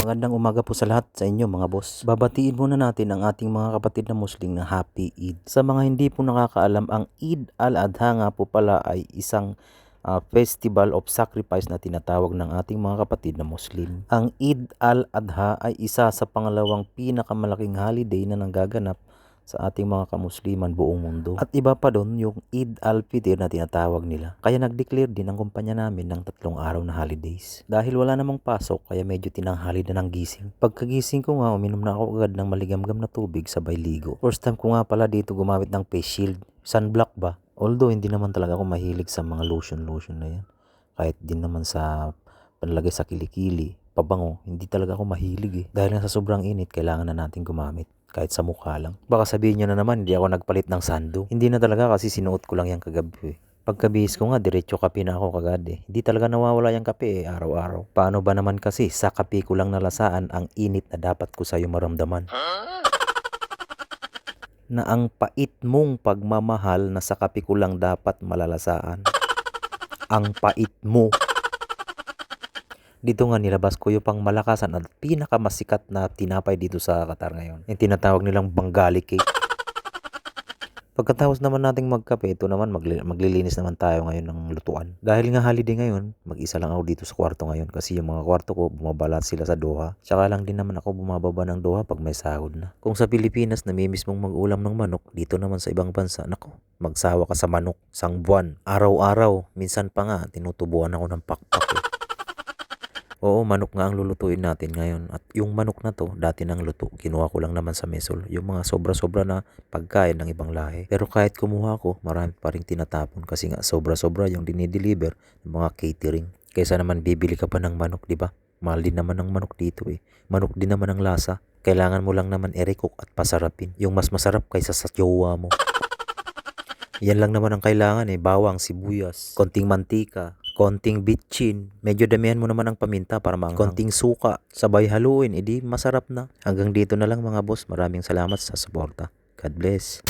Magandang umaga po sa lahat sa inyo mga boss. Babatiin muna natin ang ating mga kapatid na Muslim na Happy Eid. Sa mga hindi po nakakaalam, ang Eid al-Adha nga po pala ay isang festival of sacrifice na tinatawag ng ating mga kapatid na Muslim. Ang Eid al-Adha ay isa sa pangalawang pinakamalaking holiday na nanggaganap sa ating mga kamusliman buong mundo. At iba pa doon yung Eid al-Fitr na tinatawag nila. Kaya nag-declare din ang kumpanya namin ng 3 araw na holidays. Dahil wala namang pasok kaya medyo tinanghali na ng gising. Pagkagising ko nga uminom na ako agad ng maligamgam na tubig sabay ligo. First time ko nga pala dito gumamit ng face shield. Sunblock ba? Although hindi naman talaga ako mahilig sa mga lotion na yan. Kahit din naman sa panlagay sa kilikili, pabango, hindi talaga ako mahilig eh. Dahil nga sa sobrang init, kailangan na natin gumamit. Kahit sa mukha lang. Baka sabihin nyo na naman, hindi ako nagpalit ng sando. Hindi na talaga kasi sinuot ko lang yung kagabi eh. Pagkabihis ko nga, diretso kape na ako kagad eh. Hindi talaga nawawala yung kape eh, araw-araw. Paano ba naman kasi, sa kape ko lang nalasaan ang init na dapat ko sa'yo maramdaman. Na ang pait mong pagmamahal na sa kape ko lang dapat malalasaan. Ang pait mo. Dito nga nilabas ko yung pang malakasan at pinakamasikat na tinapay dito sa Qatar ngayon. Yung tinatawag nilang Bengali cake. Pagkatapos naman nating magkape, ito naman maglilinis naman tayo ngayon ng lutuan. Dahil nga holiday ngayon, mag-isa lang ako dito sa kwarto ngayon kasi yung mga kwarto ko bumabalat sila sa Doha. Tsaka lang din naman ako bumababa ng Doha pag may sahod na. Kung sa Pilipinas namimiss mong mag-ulam ng manok, dito naman sa ibang bansa, nako, magsawa ka sa manok, sang buwan, araw-araw, minsan pa nga tinutubuan ako ng pakpak eh. Oo, manok nga ang lulutuin natin ngayon. At yung manok na to, dati nang luto. Kinuha ko lang naman sa mesol. Yung mga sobra-sobra na pagkain ng ibang lahi. Pero kahit kumuha ko, marami pa rin tinatapon. Kasi nga sobra-sobra yung dinideliver ng mga catering. Kaysa naman bibili ka pa ng manok, di ba? Mahal din naman ng manok dito eh. Manok din naman ang lasa. Kailangan mo lang naman i-recook at pasarapin. Yung mas masarap kaysa sa jowa mo. Yan lang naman ang kailangan eh. Bawang, sibuyas, konting mantika, konting bitchin. Medyo damihan mo naman ang paminta para maanghang. Konting suka. Sabay haluin. Edi masarap na. Hanggang dito na lang mga boss. Maraming salamat sa suporta. God bless.